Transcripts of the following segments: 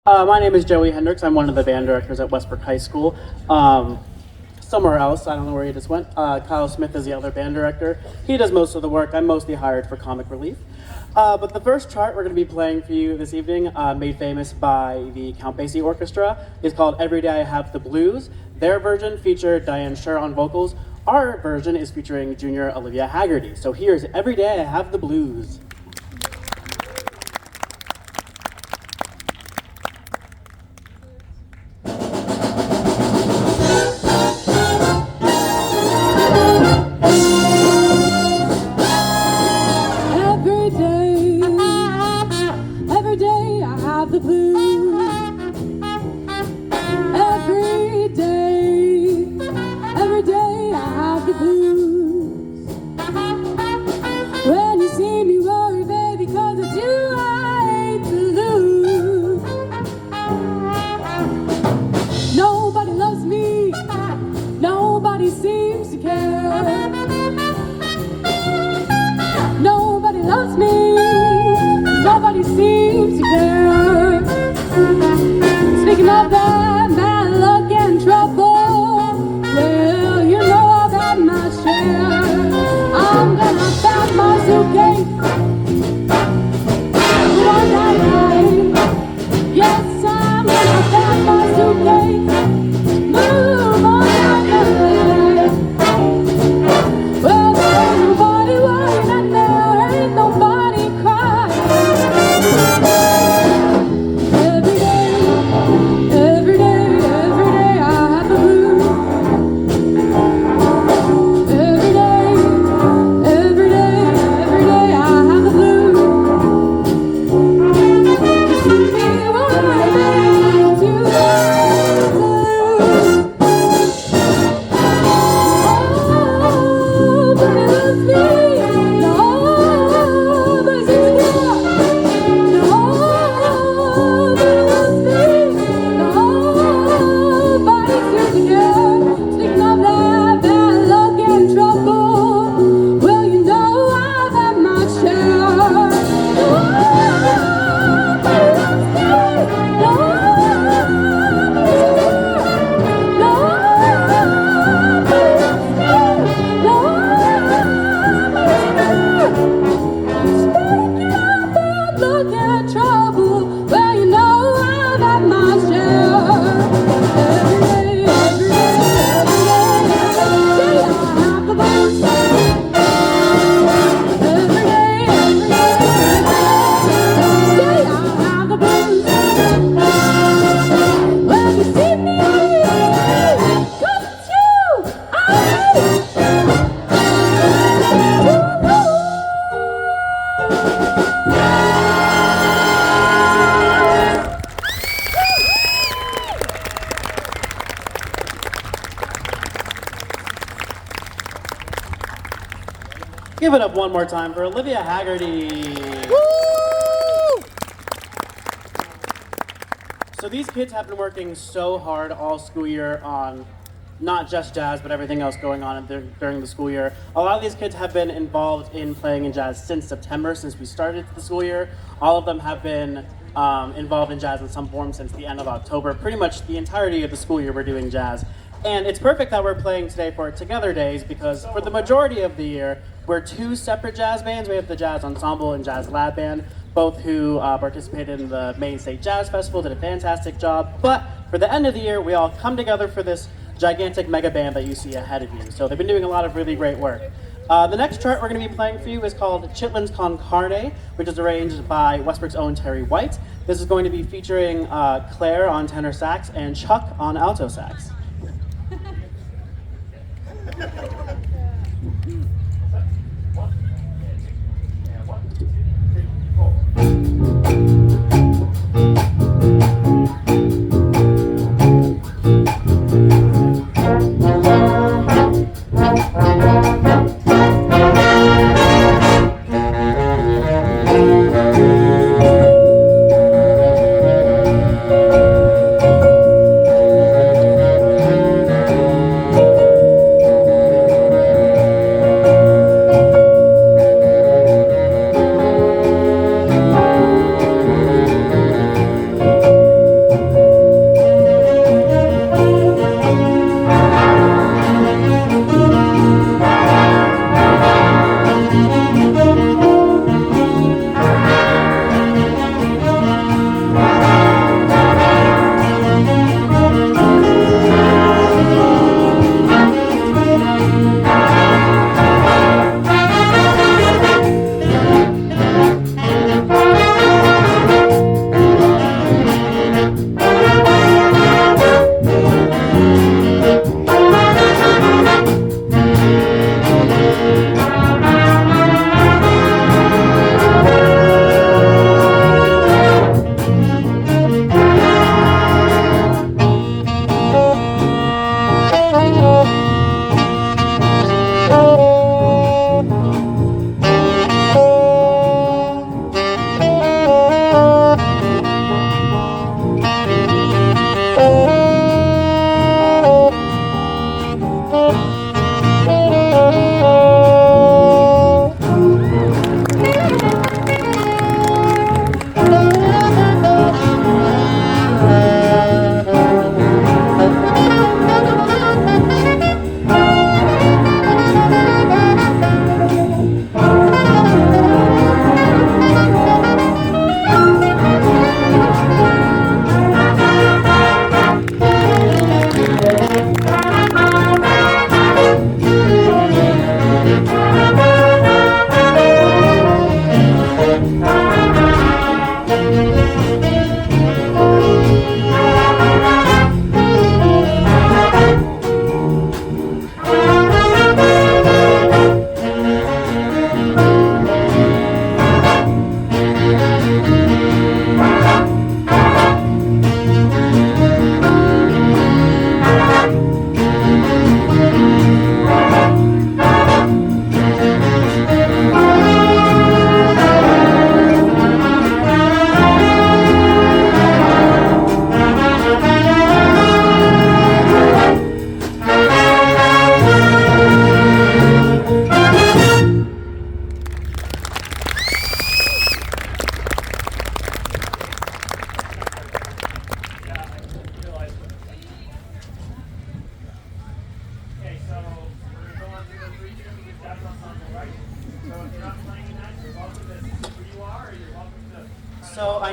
My name is Joey Hendricks. I'm one of the band directors at Westbrook High School. Somewhere else, I don't know where he just went. Kyle Smith is the other band director. He does most of the work. I'm mostly hired for comic relief. But the first chart we're going to be playing for you this evening, made famous by the Count Basie Orchestra, is called Every Day I Have the Blues. Their version featured Diane Scher on vocals. Our version is featuring junior Olivia Haggerty. So here's Every Day I Have the Blues. Give it up one more time for Olivia Haggerty. Woo! So these kids have been working so hard all school year on not just jazz, but everything else going on during the school year. A lot of these kids have been involved in playing in jazz since September, since we started the school year. All of them have been involved in jazz in some form since the end of October. Pretty much the entirety of the school year we're doing jazz. And it's perfect that we're playing today for Together Days, because for the majority of the year, we're two separate jazz bands. We have the Jazz Ensemble and Jazz Lab Band, both who participated in the Maine State Jazz Festival, did a fantastic job. But for the end of the year, we all come together for this gigantic mega band that you see ahead of you. So they've been doing a lot of really great work. The next chart we're going to be playing for you is called Chitlin's Con Carne, which is arranged by Westbrook's own Terry White. This is going to be featuring Claire on tenor sax and Chuck on alto sax.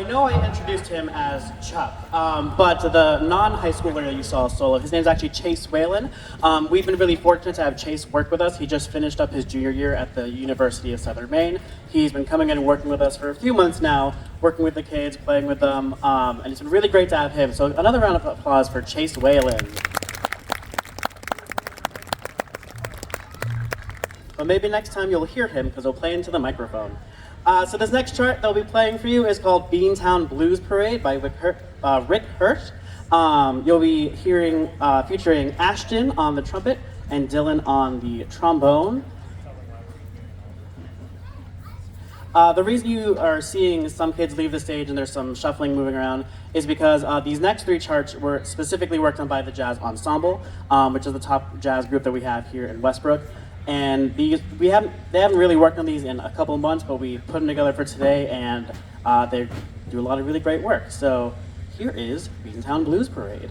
know I introduced him as Chuck, but the non-high schooler that you saw solo, his name's actually Chase Whalen. We've been really fortunate to have Chase work with us. He just finished up his junior year at the University of Southern Maine. He's been coming in and working with us for a few months now, working with the kids, playing with them, and it's been really great to have him. So another round of applause for Chase Whalen. But maybe next time you'll hear him because he'll play into the microphone. So this next chart they'll be playing for you is called Beantown Blues Parade by Rick Hirsch. You'll be hearing featuring Ashton on the trumpet and Dylan on the trombone. The reason you are seeing some kids leave the stage and there's some shuffling moving around is because these next three charts were specifically worked on by the Jazz Ensemble, which is the top jazz group that we have here in Westbrook. And they haven't really worked on these in a couple of months, but we put them together for today, and they do a lot of really great work. So here is Beantown Blues Parade.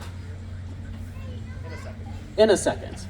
In a second.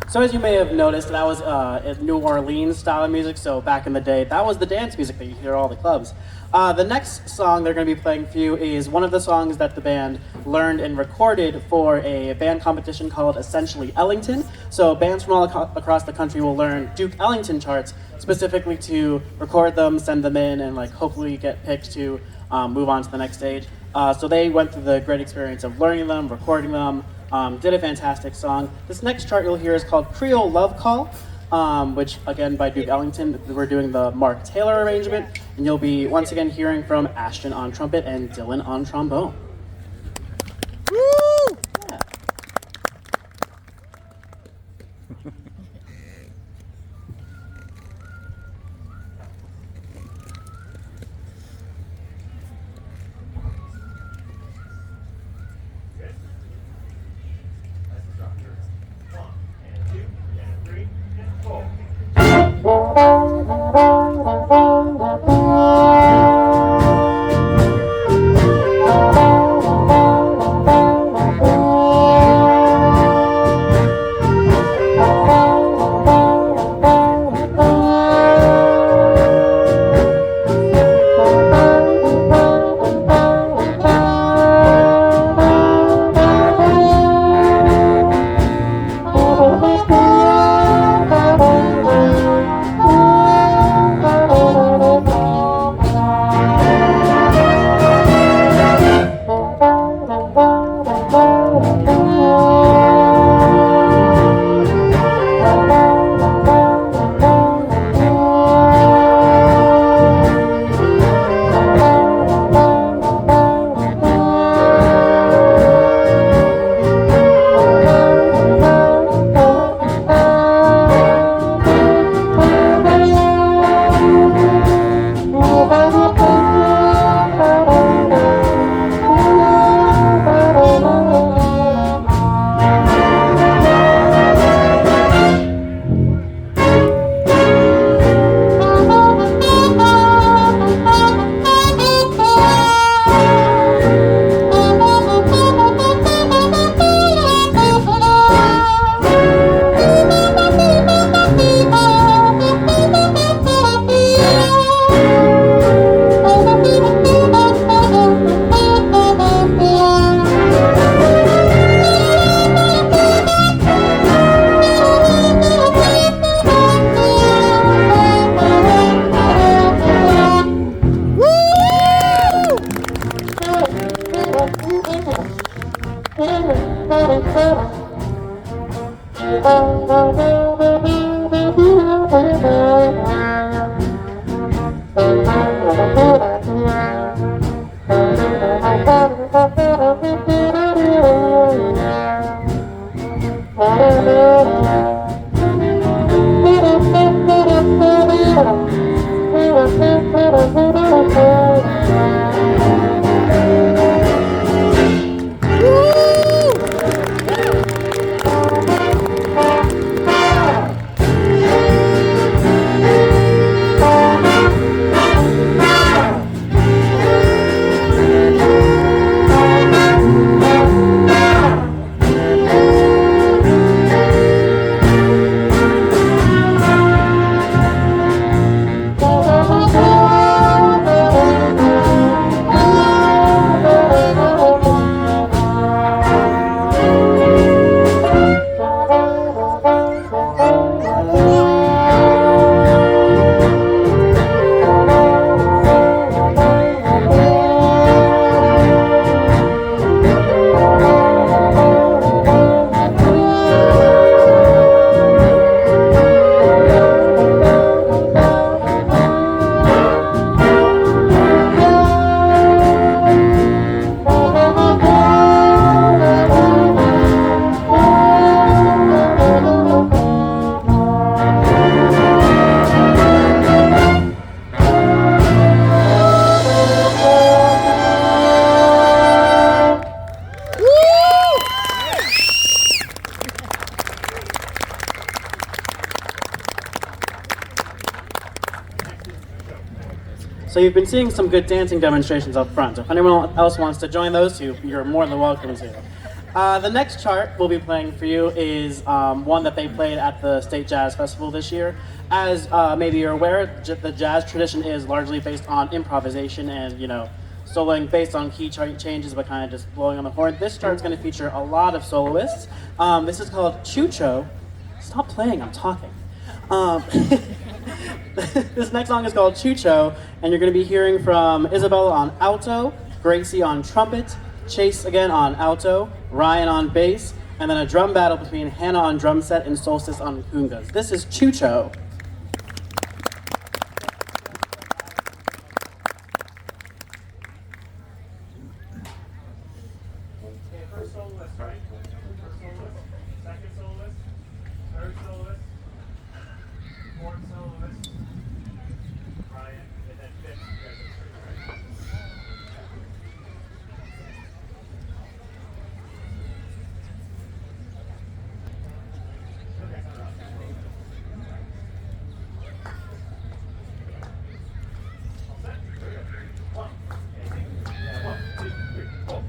So as you may have noticed, that was a New Orleans style of music. So back in the day, that was the dance music that you hear at all the clubs. The next song they're going to be playing for you is one of the songs that the band learned and recorded for a band competition called Essentially Ellington. So bands from all across the country will learn Duke Ellington charts specifically to record them, send them in, and hopefully get picked to move on to the next stage. So they went through the great experience of learning them, recording them, did a fantastic song. This next chart you'll hear is called Creole Love Call, which again by Duke Ellington. We're doing the Mark Taylor arrangement, and you'll be once again hearing from Ashton on trumpet and Dylan on trombone. Woo! Yeah. So you've been seeing some good dancing demonstrations up front. If anyone else wants to join those two, you're more than welcome to. The next chart we'll be playing for you is one that they played at the State Jazz Festival this year. As maybe you're aware, the jazz tradition is largely based on improvisation and, soloing based on key changes, but kind of just blowing on the horn. This chart's going to feature a lot of soloists. This is called Chucho. Stop playing, I'm talking. This next song is called Chucho, and you're going to be hearing from Isabella on alto, Gracie on trumpet, Chase again on alto, Ryan on bass, and then a drum battle between Hannah on drum set and Solstice on congas. This is Chucho. Okay, first soloist, right? First soloist, second soloist, third soloist, fourth soloist, Ryan, and then fifth. You guys are free, right? All set? Here we go. One, yeah, 1, 2, 3, 4.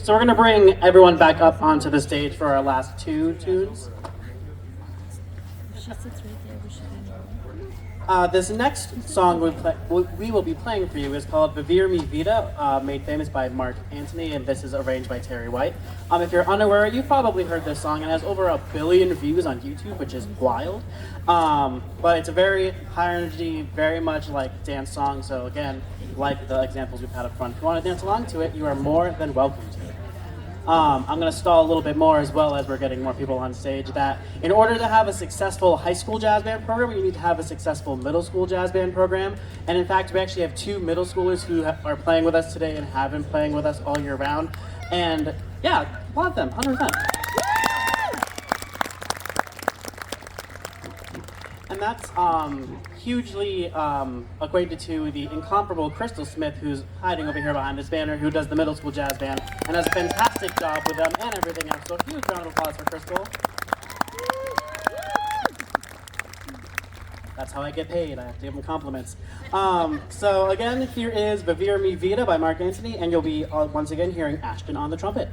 So we're gonna bring everyone back up onto the stage for our last two tunes. She sits right there. We should be This next song we will be playing for you is called Vivir Mi Vida, made famous by Mark Antony, and this is arranged by Terry White. If you're unaware, you've probably heard this song. It has over 1 billion views on YouTube, which is wild. But it's a very high energy, very much like dance song. So again, like the examples we've had up front, if you want to dance along to it, you are more than welcome to. I'm going to stall a little bit more as well as we're getting more people on stage, that in order to have a successful high school jazz band program, you need to have a successful middle school jazz band program. And in fact, we actually have 2 middle schoolers who are playing with us today and have been playing with us all year round. And yeah, applaud them, 100%. And that's hugely equated to the incomparable Crystal Smith, who's hiding over here behind this banner, who does the middle school jazz band and does a fantastic job with them and everything else. So a huge round of applause for Crystal. That's how I get paid. I have to give them compliments. So again, here is Vivir Mi Vida by Mark Antony, and you'll be once again hearing Ashton on the trumpet.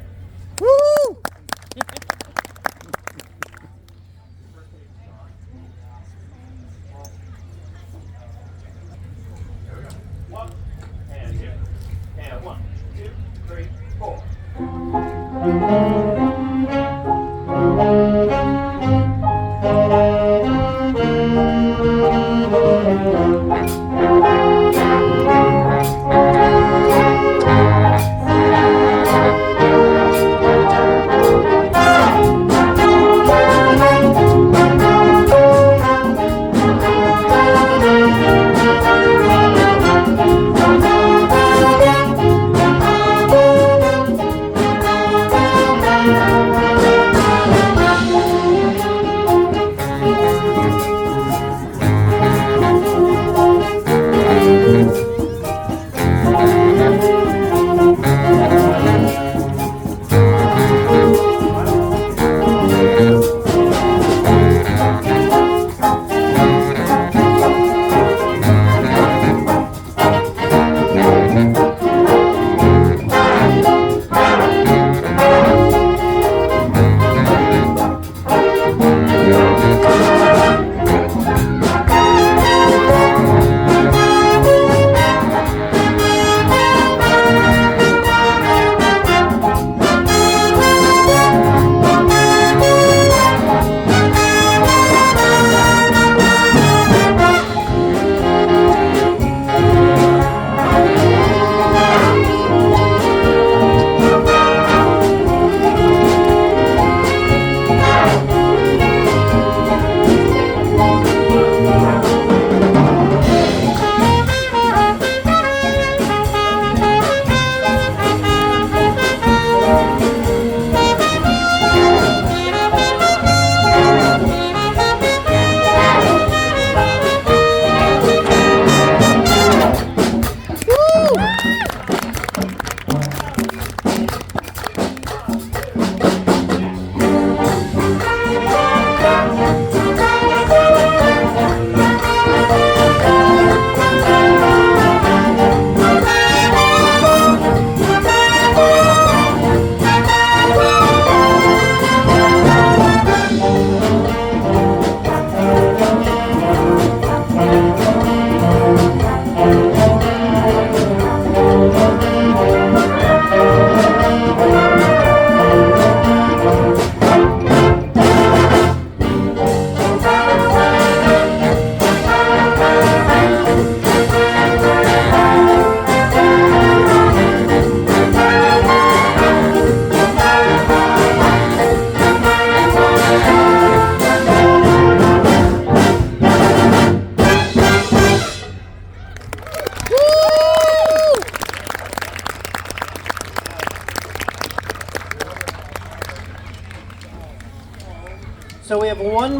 Woo! And 1, 2, 3, 4.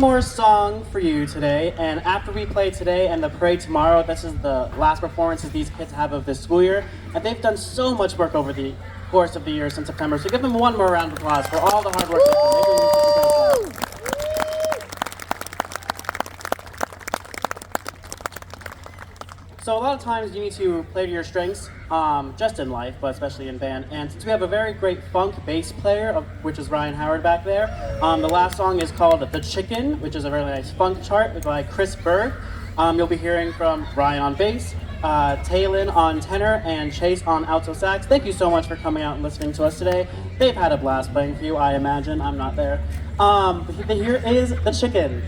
more song for you today, and after we play today and the parade tomorrow, this is the last performances these kids have of this school year, and they've done so much work over the course of the year since September, so give them one more round of applause for all the hard work they've done. They've been doing such a great job. So a lot of times you need to play to your strengths, just in life, but especially in band. And since we have a very great funk bass player, which is Ryan Howard back there, the last song is called The Chicken, which is a really nice funk chart by Chris Berg. You'll be hearing from Ryan on bass, Taylin on tenor, and Chase on alto sax. Thank you so much for coming out and listening to us today. They've had a blast playing for you, I imagine. I'm not there. But here is The Chicken.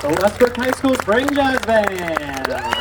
the Westbrook High School Spring Jazz Band.